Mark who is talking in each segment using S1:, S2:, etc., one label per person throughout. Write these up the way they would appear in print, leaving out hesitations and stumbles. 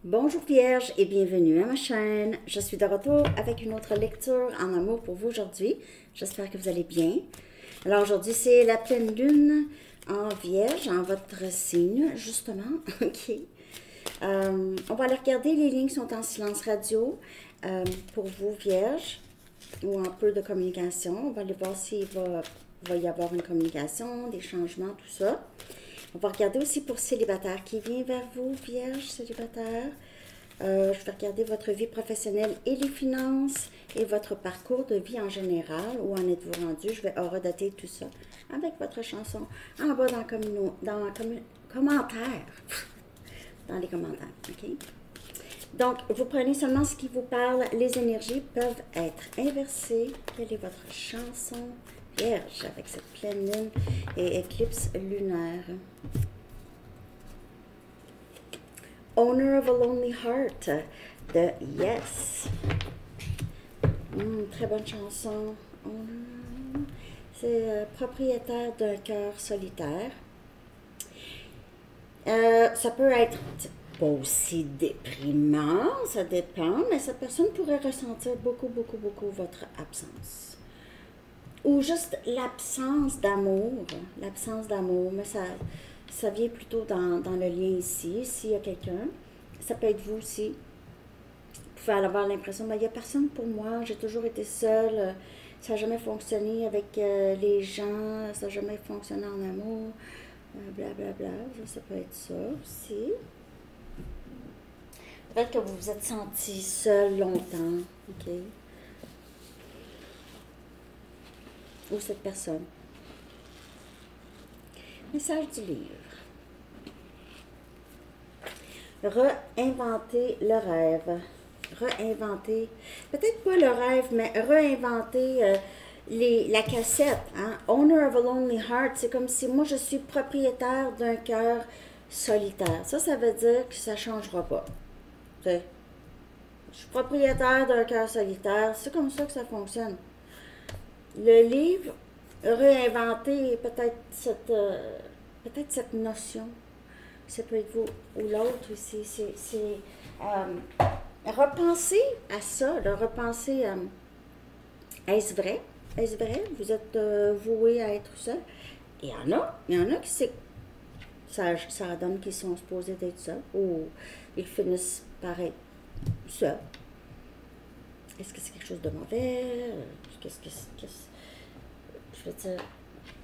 S1: Bonjour Vierge et bienvenue à ma chaîne. Je suis de retour avec une autre lecture en amour pour vous aujourd'hui. J'espère que vous allez bien. Alors aujourd'hui c'est la pleine lune en Vierge, en votre signe justement. Ok. On va aller regarder, les lignes sont en silence radio pour vous Vierge ou en peu de communication. On va aller voir s'il va y avoir une communication, des changements, tout ça. On va regarder aussi pour célibataire qui vient vers vous, Vierge célibataire. Je vais regarder votre vie professionnelle et les finances et votre parcours de vie en général. Où en êtes-vous rendu? Je vais horodater tout ça avec votre chanson en bas dans les commentaires. Dans les commentaires, OK? Donc, vous prenez seulement ce qui vous parle. Les énergies peuvent être inversées. Quelle est votre chanson Vierge avec cette pleine lune et éclipse lunaire? Owner of a Lonely Heart de Yes. Très bonne chanson. C'est propriétaire d'un cœur solitaire. Ça peut être pas aussi déprimant, ça dépend, mais cette personne pourrait ressentir beaucoup votre absence. Ou juste l'absence d'amour. L'absence d'amour, mais ça vient plutôt dans le lien ici. S'il y a quelqu'un, ça peut être vous aussi. Vous pouvez avoir l'impression, il n'y a personne pour moi, j'ai toujours été seule, ça n'a jamais fonctionné avec les gens, ça n'a jamais fonctionné en amour, blablabla. Ça peut être ça aussi. Peut-être que vous vous êtes senti seul longtemps, ok? Ou cette personne. Message du livre. Réinventer le rêve. Réinventer, peut-être pas le rêve, mais réinventer la cassette. Hein? Owner of a Lonely Heart, c'est comme si moi je suis propriétaire d'un cœur solitaire. Ça veut dire que ça ne changera pas. Je suis propriétaire d'un cœur solitaire, c'est comme ça que ça fonctionne. Le livre, réinventer peut-être cette notion. Ça peut être vous ou l'autre aussi. C'est repenser à ça, repenser à est-ce vrai? Est-ce vrai? Vous êtes voué à être seul? Il y en a qui ça donne qu'ils sont supposés d'être seuls ou ils finissent par être seuls. Est-ce que c'est quelque chose de mauvais? Je veux dire,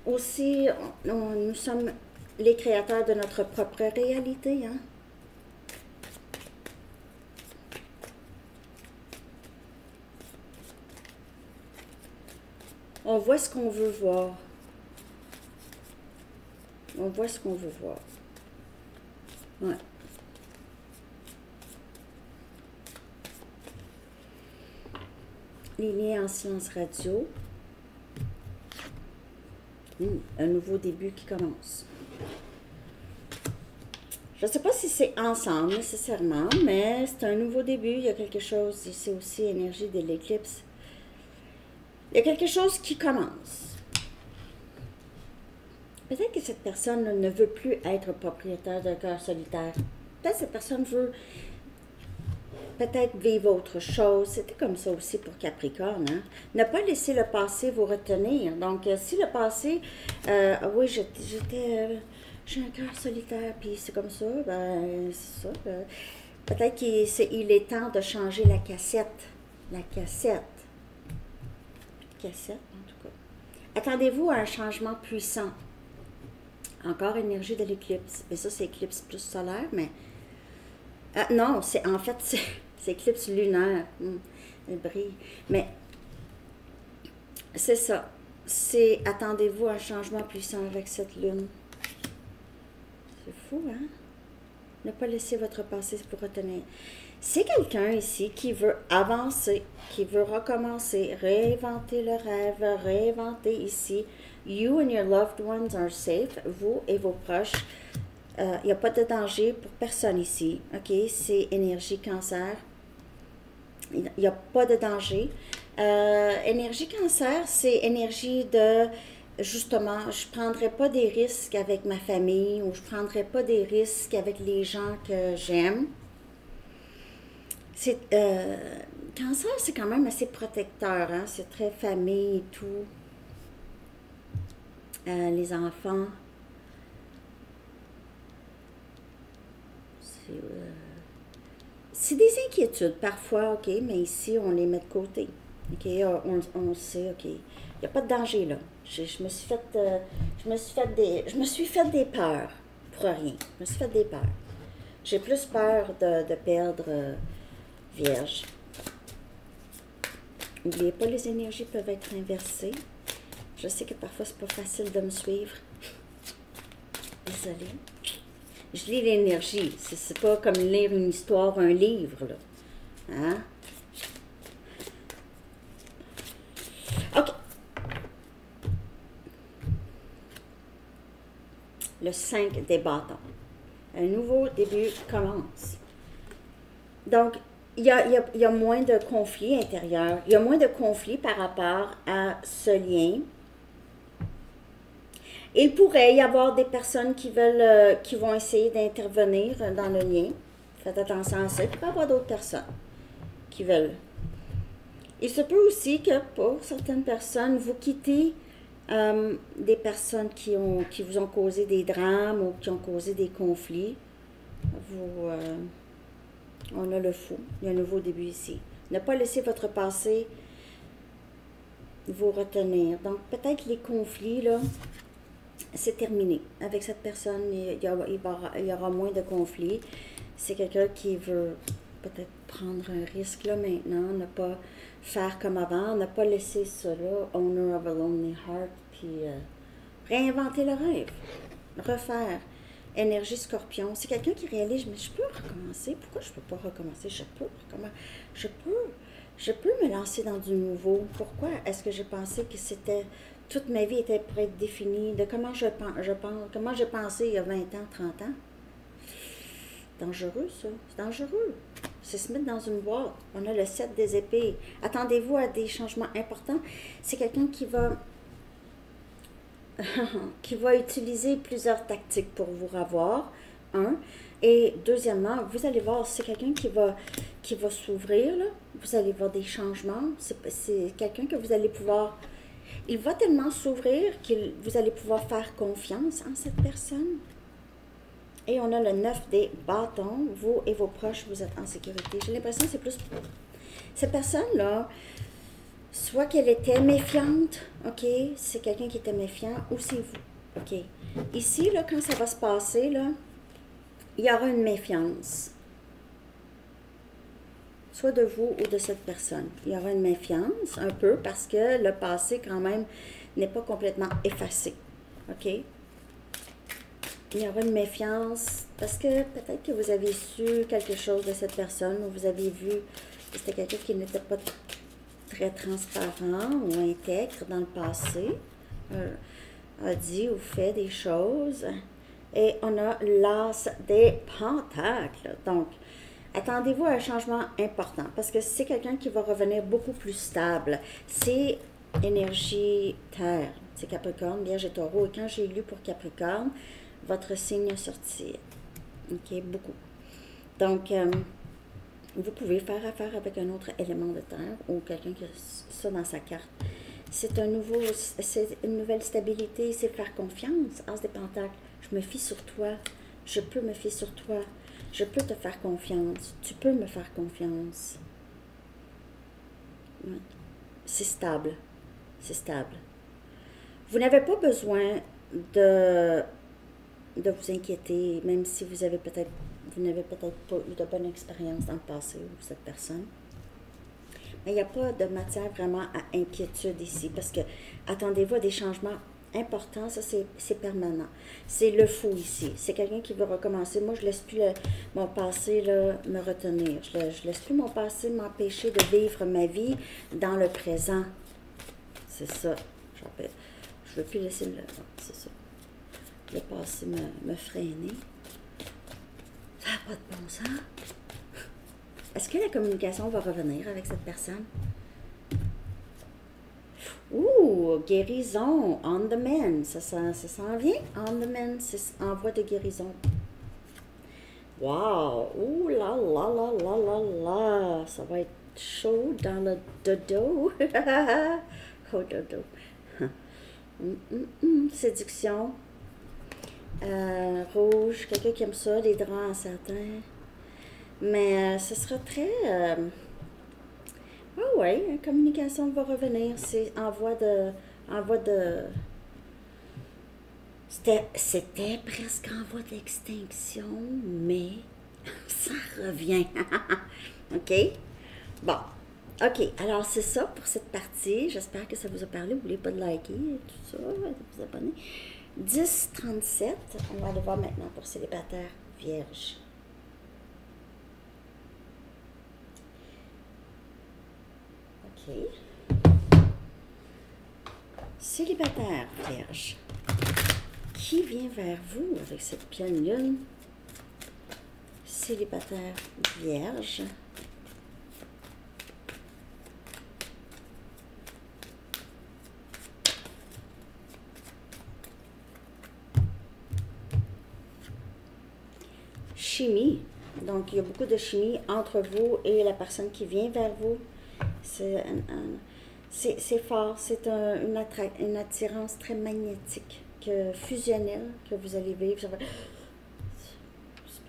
S1: aussi, nous sommes les créateurs de notre propre réalité, hein? On voit ce qu'on veut voir. On voit ce qu'on veut voir. Ouais. Les liens en silence radio. Un nouveau début qui commence. Je ne sais pas si c'est ensemble nécessairement, mais c'est un nouveau début. Il y a quelque chose, c'est aussi énergie de l'éclipse. Il y a quelque chose qui commence. Peut-être que cette personne ne veut plus être propriétaire d'un cœur solitaire. Peut-être que cette personne veut peut-être vivre autre chose. C'était comme ça aussi pour Capricorne. Hein? Ne pas laisser le passé vous retenir. Donc, si le passé, oui, j'ai un cœur solitaire, puis c'est comme ça, ben, c'est ça. Peut-être qu'il est temps de changer la cassette. La cassette. Cassette, en tout cas. Attendez-vous à un changement puissant. Encore énergie de l'éclipse. Mais ça, c'est éclipse plus solaire, mais... non, c'est éclipse lunaire. Elle brille. Mais c'est ça. Attendez-vous à un changement puissant avec cette lune. C'est fou, hein? Ne pas laisser votre passé vous retenir. C'est quelqu'un ici qui veut avancer, qui veut recommencer, réinventer le rêve, réinventer ici. You and your loved ones are safe, vous et vos proches. Il n'y a pas de danger pour personne ici. OK? C'est énergie cancer. Il n'y a pas de danger. Énergie cancer, c'est énergie de, justement, je ne prendrai pas des risques avec ma famille ou je ne prendrai pas des risques avec les gens que j'aime. Cancer, c'est quand même assez protecteur, hein? C'est très famille et tout. Les enfants. C'est des inquiétudes parfois, OK, mais ici, on les met de côté. OK, on sait, OK. Il n'y a pas de danger, là. Je me suis fait des peurs pour rien. Je me suis fait des peurs. J'ai plus peur de perdre Vierge. N'oubliez pas, les énergies peuvent être inversées. Je sais que parfois, c'est pas facile de me suivre. Désolée. Je lis l'énergie. C'est pas comme lire une histoire, un livre, là. Hein? OK. Le 5 des bâtons. Un nouveau début commence. Donc, il y a moins de conflits intérieurs. Il y a moins de conflits par rapport à ce lien. Il pourrait y avoir des personnes qui vont essayer d'intervenir dans le lien. Faites attention à ça. Il pourrait y avoir d'autres personnes qui veulent. Il se peut aussi que pour certaines personnes, vous quittez des personnes qui vous ont causé des drames ou qui ont causé des conflits. On a le fou. Il y a un nouveau début ici. Ne pas laisser votre passé vous retenir. Donc, peut-être les conflits, là, c'est terminé. Avec cette personne, il y aura moins de conflits. C'est quelqu'un qui veut peut-être prendre un risque là maintenant, ne pas faire comme avant, ne pas laisser cela, owner of a lonely heart, puis réinventer le rêve, refaire. Énergie scorpion, c'est quelqu'un qui réalise, mais je peux recommencer. Pourquoi je ne peux pas recommencer? Je peux me lancer dans du nouveau. Pourquoi est-ce que j'ai pensé que toute ma vie était pour être définie de comment comment j'ai pensé il y a 20 ans, 30 ans? Dangereux, ça. C'est dangereux. C'est se mettre dans une boîte. On a le 7 des épées. Attendez-vous à des changements importants. C'est quelqu'un qui va utiliser plusieurs tactiques pour vous revoir, et deuxièmement, vous allez voir, c'est quelqu'un qui va s'ouvrir, là. Vous allez voir des changements, c'est quelqu'un que vous allez pouvoir, il va tellement s'ouvrir que vous allez pouvoir faire confiance en cette personne. Et on a le 9 des bâtons, vous et vos proches, vous êtes en sécurité. J'ai l'impression que c'est plus cette personne-là, soit qu'elle était méfiante, OK, c'est quelqu'un qui était méfiant, ou c'est vous, OK. Ici, là, quand ça va se passer, là, il y aura une méfiance, soit de vous ou de cette personne. Il y aura une méfiance, un peu, parce que le passé, quand même, n'est pas complètement effacé, OK. Il y aura une méfiance, parce que peut-être que vous avez su quelque chose de cette personne, ou vous avez vu que c'était quelqu'un qui n'était pas très transparent ou intègre dans le passé, a dit ou fait des choses. Et on a l'as des pentacles. Donc, attendez-vous à un changement important parce que c'est quelqu'un qui va revenir beaucoup plus stable. C'est énergie terre. C'est Capricorne, Vierge et Taureau. Et quand j'ai lu pour Capricorne, votre signe a sorti. OK, beaucoup. Donc, vous pouvez faire affaire avec un autre élément de terre ou quelqu'un qui a ça dans sa carte. C'est une nouvelle stabilité, c'est faire confiance. As des pentacles, je me fie sur toi, je peux me fier sur toi, je peux te faire confiance, tu peux me faire confiance. C'est stable, c'est stable. Vous n'avez pas besoin de vous inquiéter, même si vous n'avez peut-être pas eu de bonne expérience dans le passé ou cette personne. Mais il n'y a pas de matière vraiment à inquiétude ici, parce que attendez-vous à des changements importants, ça c'est permanent. C'est le fou ici. C'est quelqu'un qui veut recommencer. Moi, je ne laisse plus mon passé là, me retenir. Je ne laisse plus mon passé m'empêcher de vivre ma vie dans le présent. C'est ça. Je ne veux plus laisser c'est ça. Le passé me freiner. Ça n'a pas de bon sens. Est-ce que la communication va revenir avec cette personne? Ouh, guérison, on the mend. Ça s'en vient, on the mend, c'est en voie de guérison. Wow! Ouh là là là là là là! ça va être chaud dans le dodo. Au dodo. Séduction. Rouge, quelqu'un qui aime ça, les draps en satin. Mais ce sera très... ah ouais, la communication va revenir. C'est en voie de... C'était presque en voie d'extinction, mais ça revient. OK? Bon. OK, alors c'est ça pour cette partie. J'espère que ça vous a parlé. N'oubliez pas de liker et tout ça, de vous abonner. 10-37, on va aller voir maintenant pour célibataire vierge. OK. Célibataire vierge. Qui vient vers vous avec cette pleine lune? Célibataire vierge. Chimie. Donc, il y a beaucoup de chimie entre vous et la personne qui vient vers vous. C'est fort. C'est une attirance très magnétique, fusionnelle que vous allez vivre.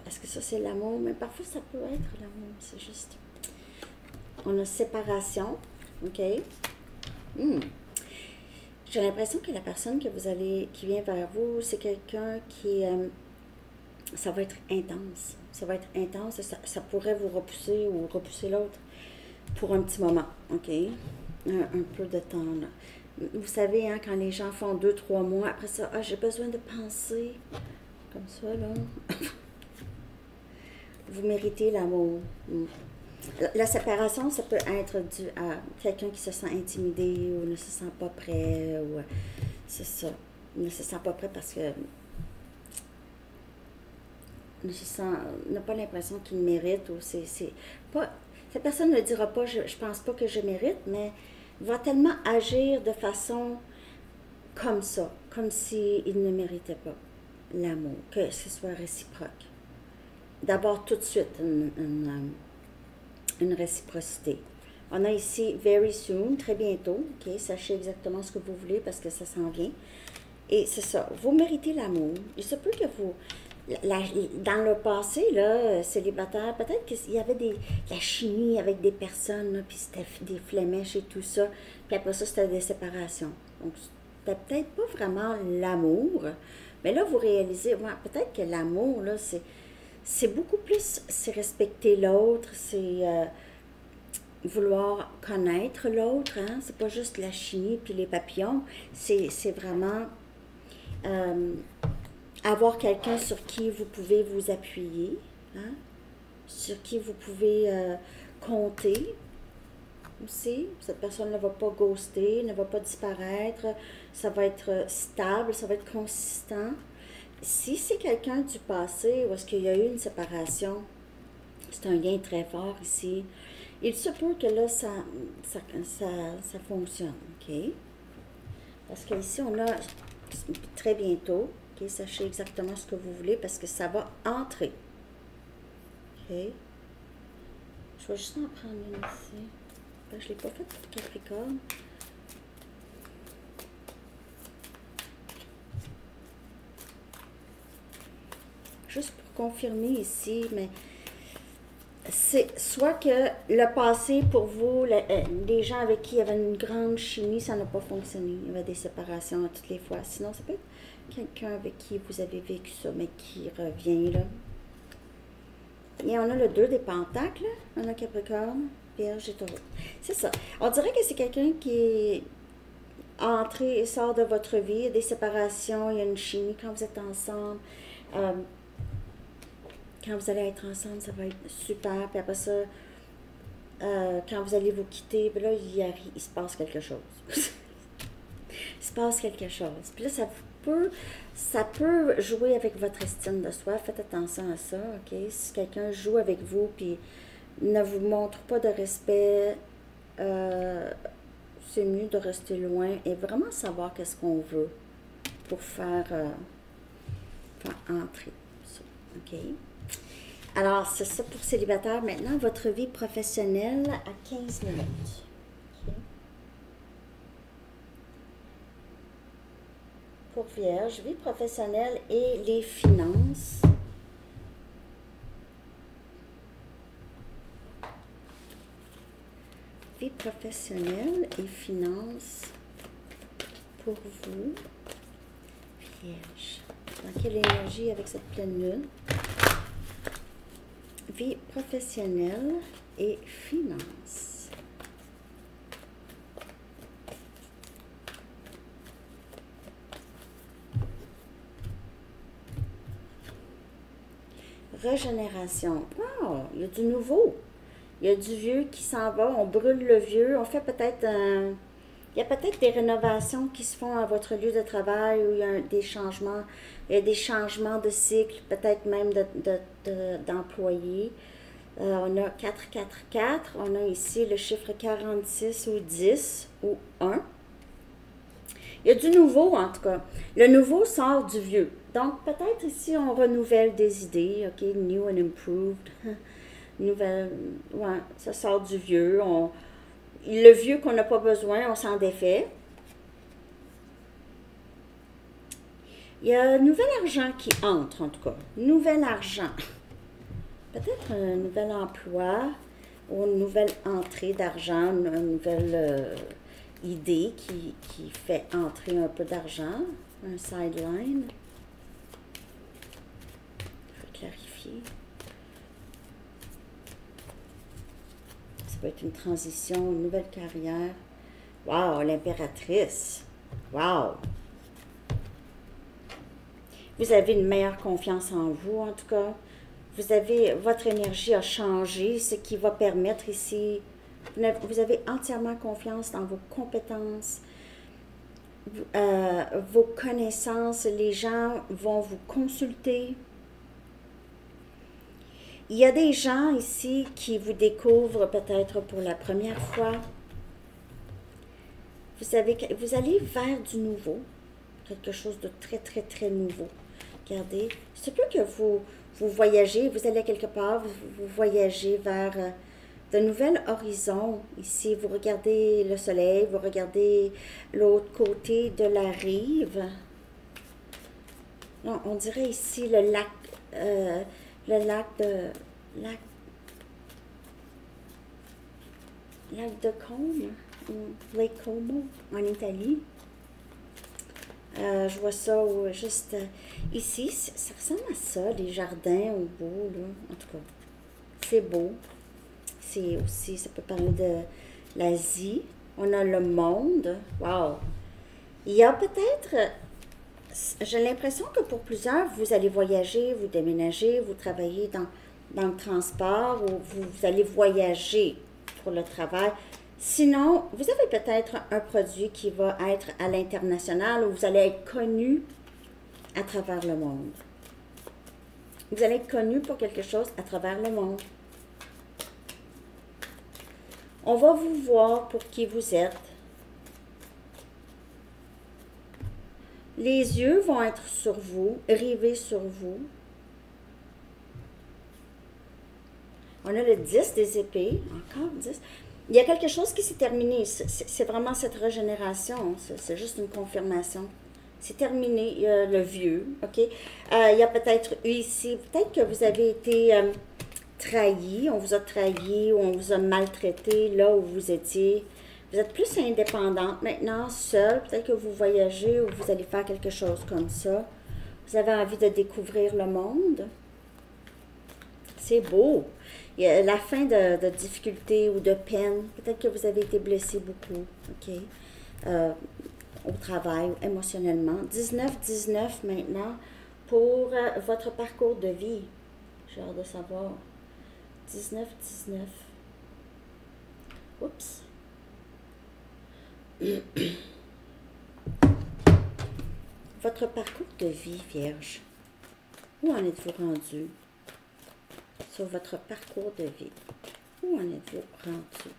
S1: Est-ce que ça, c'est l'amour? Mais parfois, ça peut être l'amour. C'est juste... On a séparation. OK? J'ai l'impression que la personne qui vient vers vous, c'est quelqu'un qui... ça va être intense. Ça va être intense et ça pourrait vous repousser ou repousser l'autre pour un petit moment, OK? Un peu de temps, là. Vous savez, hein, quand les gens font 2-3 mois, après ça, j'ai besoin de penser. Comme ça, là. Vous méritez l'amour. La séparation, ça peut être dû à quelqu'un qui se sent intimidé ou ne se sent pas prêt, ou c'est ça. Ne se sent pas prêt parce que n'a pas l'impression qu'il mérite, ou c'est pas... Cette personne ne dira pas, je pense pas que je mérite, mais va tellement agir de façon comme ça, comme s'il ne méritait pas l'amour, que ce soit réciproque. D'abord, tout de suite, une réciprocité. On a ici « very soon », très bientôt, ok? Sachez exactement ce que vous voulez parce que ça s'en vient. Et c'est ça, vous méritez l'amour. Il se peut que vous... dans le passé, là, célibataire, peut-être qu'il y avait la chimie avec des personnes, là, puis c'était des flémèches et tout ça, puis après ça, c'était des séparations. Donc, c'était peut-être pas vraiment l'amour, mais là, vous réalisez, ouais, peut-être que l'amour, là, c'est beaucoup plus, c'est respecter l'autre, c'est vouloir connaître l'autre, hein, c'est pas juste la chimie puis les papillons, c'est vraiment... avoir quelqu'un sur qui vous pouvez vous appuyer, hein? Sur qui vous pouvez compter aussi. Cette personne ne va pas ghoster, ne va pas disparaître, ça va être stable, ça va être consistant. Si c'est quelqu'un du passé où est-ce qu'il y a eu une séparation, c'est un lien très fort ici, il se peut que là, ça fonctionne, OK? Parce qu'ici, on a très bientôt... OK, sachez exactement ce que vous voulez parce que ça va entrer. OK. Je vais juste en prendre une ici. Je ne l'ai pas fait pour Capricorne. Juste pour confirmer ici, mais c'est soit que le passé pour vous, les gens avec qui il y avait une grande chimie, ça n'a pas fonctionné. Il y avait des séparations à toutes les fois. Sinon, ça peut être quelqu'un avec qui vous avez vécu ça, mais qui revient, là. Et on a le 2 des pentacles, on a Capricorne, Vierge et Taureau. C'est ça. On dirait que c'est quelqu'un qui est entré et sort de votre vie, il y a des séparations, il y a une chimie quand vous êtes ensemble. Quand vous allez être ensemble, ça va être super. Puis après ça, quand vous allez vous quitter, puis là, il se passe quelque chose. Il se passe quelque chose. Puis là, ça peut jouer avec votre estime de soi. Faites attention à ça, OK? Si quelqu'un joue avec vous, puis ne vous montre pas de respect, c'est mieux de rester loin et vraiment savoir qu'est-ce qu'on veut pour faire entrer ça, OK? Alors, c'est ça pour célibataire. Maintenant, votre vie professionnelle à 15 minutes. OK. Pour Vierge, vie professionnelle et les finances. Vie professionnelle et finances pour vous, Vierge. Dans quelle énergie avec cette pleine lune? Vie professionnelle et finances. Régénération. Wow, il y a du nouveau. Il y a du vieux qui s'en va. On brûle le vieux. On fait peut-être un... Il y a peut-être des rénovations qui se font à votre lieu de travail où il y a des changements. Il y a des changements de cycle, peut-être même d'employés. On a 4, 4, 4. On a ici le chiffre 46 ou 10 ou 1. Il y a du nouveau, en tout cas. Le nouveau sort du vieux. Donc, peut-être ici, on renouvelle des idées. OK, new and improved. Nouvelle, ouais, ça sort du vieux. Le vieux qu'on n'a pas besoin, on s'en défait. Il y a un nouvel argent qui entre, en tout cas. Nouvel argent. Peut-être un nouvel emploi ou une nouvelle entrée d'argent, une nouvelle idée qui fait entrer un peu d'argent. Un sideline. Il faut clarifier. Ça peut être une transition, une nouvelle carrière. Wow, l'impératrice. Wow. Vous avez une meilleure confiance en vous, en tout cas. Votre énergie a changé, ce qui va permettre ici, vous avez entièrement confiance dans vos compétences, vos connaissances. Les gens vont vous consulter. Il y a des gens ici qui vous découvrent peut-être pour la première fois. Vous allez vers du nouveau, quelque chose de très, très, très nouveau. Regardez, c'est plus que vous voyagez, vous allez quelque part, vous voyagez vers de nouveaux horizons. Ici, vous regardez le soleil, vous regardez l'autre côté de la rive. Non, on dirait ici le lac de Como, Lake Como, en Italie. Je vois ça juste ici, ça ressemble à ça, les jardins au bout, là. En tout cas, c'est beau. C'est aussi, ça peut parler de l'Asie. On a le monde. Wow! Il y a peut-être, j'ai l'impression que pour plusieurs, vous allez voyager, vous déménager, vous travaillez dans le transport ou vous allez voyager pour le travail. Sinon, vous avez peut-être un produit qui va être à l'international où vous allez être connu à travers le monde. Vous allez être connu pour quelque chose à travers le monde. On va vous voir pour qui vous êtes. Les yeux vont être sur vous, rivés sur vous. On a le 10 des épées, encore 10. Il y a quelque chose qui s'est terminé. C'est vraiment cette régénération. C'est juste une confirmation. C'est terminé. Il y a le vieux. OK? Il y a peut-être eu ici, peut-être que vous avez été trahi. On vous a trahi ou on vous a maltraité là où vous étiez. Vous êtes plus indépendante maintenant, seule. Peut-être que vous voyagez ou vous allez faire quelque chose comme ça. Vous avez envie de découvrir le monde. C'est beau. Il y a la fin de difficultés ou de peine. Peut-être que vous avez été blessé beaucoup, OK? Au travail, émotionnellement. 19-19 maintenant pour votre parcours de vie. J'ai hâte de savoir. 19-19. Oups. Votre parcours de vie, Vierge. Où en êtes-vous rendu? Sur votre parcours de vie. Où en êtes-vous rendu?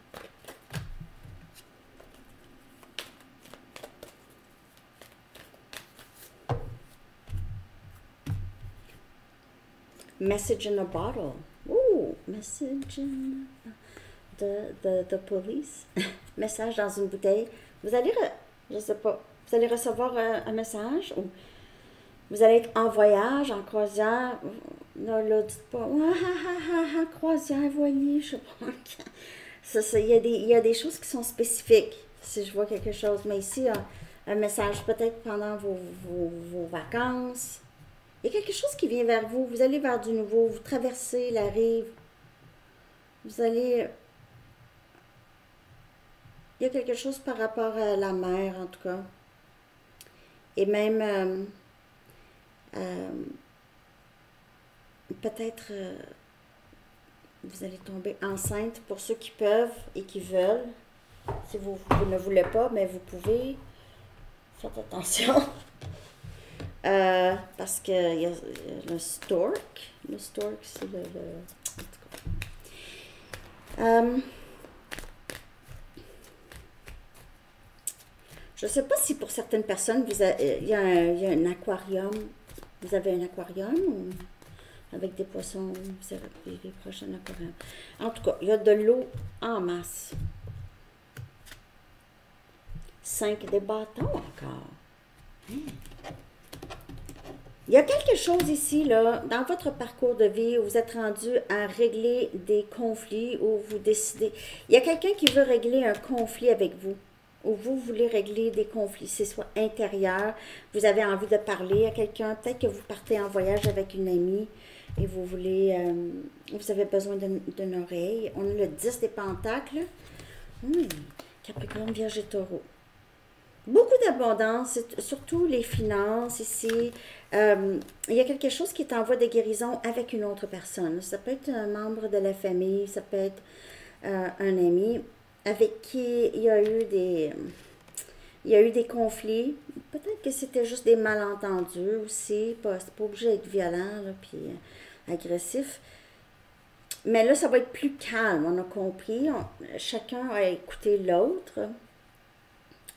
S1: Message in a bottle. Message de police. Message dans une bouteille. Vous allez, je sais pas, vous allez recevoir un message ou vous allez être en voyage, en croisière. Là, dites pas, croisière, voilier, je sais pas. Il y a des choses qui sont spécifiques, si je vois quelque chose. Mais ici, un message peut-être pendant vos vacances. Il y a quelque chose qui vient vers vous. Vous allez vers du nouveau. Vous traversez la rive. Vous allez... Il y a quelque chose par rapport à la mer, en tout cas. Et même... peut-être vous allez tomber enceinte pour ceux qui peuvent et qui veulent. Si vous ne voulez pas, mais vous pouvez. Faites attention. Parce que il y a le stork. Le stork, c'est le en tout cas. Je ne sais pas si pour certaines personnes, il y a un aquarium. Vous avez un aquarium ou avec des poissons, vous vivez proche d'un aquarium. En tout cas, il y a de l'eau en masse. 5 des bâtons encore. Il y a quelque chose ici, là, dans votre parcours de vie où vous êtes rendu à régler des conflits, où vous décidez. Il y a quelqu'un qui veut régler un conflit avec vous, ou vous voulez régler des conflits, c'est soit intérieur, vous avez envie de parler à quelqu'un, peut-être que vous partez en voyage avec une amie et vous voulez, vous avez besoin d'une oreille. On a le 10 des pentacles. Capricorne, Vierge et Taureau. Beaucoup d'abondance, surtout les finances ici. Il y a quelque chose qui est en voie de guérison avec une autre personne. Ça peut être un membre de la famille, ça peut être un ami avec qui il y a eu des conflits. Peut-être que c'était juste des malentendus aussi. C'est pas obligé d'être violent là, puis agressif. Mais là, ça va être plus calme, on a compris. Chacun a écouté l'autre.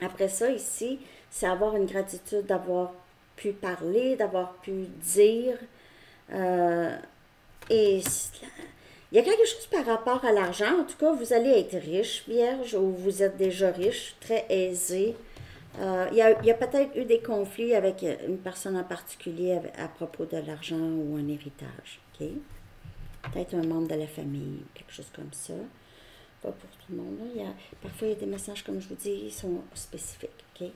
S1: Après ça, ici, c'est avoir une gratitude d'avoir pu parler, d'avoir pu dire. Et il y a quelque chose par rapport à l'argent. En tout cas, vous allez être riche, Vierge, ou vous êtes déjà riche, très aisé. Il y a peut-être eu des conflits avec une personne en particulier à propos de l'argent ou un héritage. OK? Peut-être un membre de la famille, quelque chose comme ça. Pas pour tout le monde. Parfois, il y a des messages, comme je vous dis, ils sont spécifiques. OK?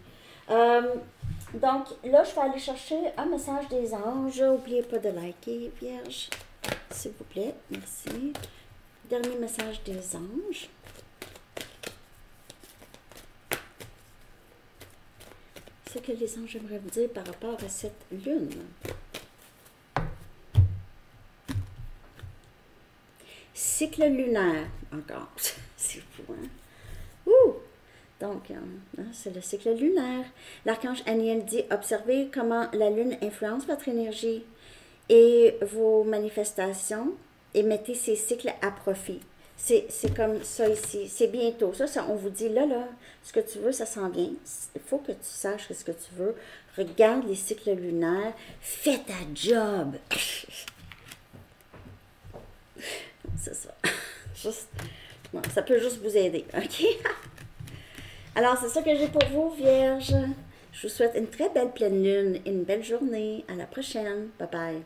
S1: Donc, là, je vais aller chercher un message des anges. N'oubliez pas de liker, Vierge. S'il vous plaît. Merci. Dernier message des anges. Ce que les anges aimeraient vous dire par rapport à cette lune. Cycle lunaire, encore. C'est fou, hein? Ouh! Donc, c'est le cycle lunaire. L'archange Aniel dit, observez comment la lune influence votre énergie et vos manifestations et mettez ces cycles à profit. C'est comme ça ici. C'est bientôt. Ça, on vous dit, là, ce que tu veux, ça s'en vient. Il faut que tu saches ce que tu veux. Regarde les cycles lunaires. Fais ta job. C'est ça. Ça peut juste vous aider. OK? Alors, c'est ça que j'ai pour vous, Vierge. Je vous souhaite une très belle pleine lune et une belle journée. À la prochaine. Bye bye.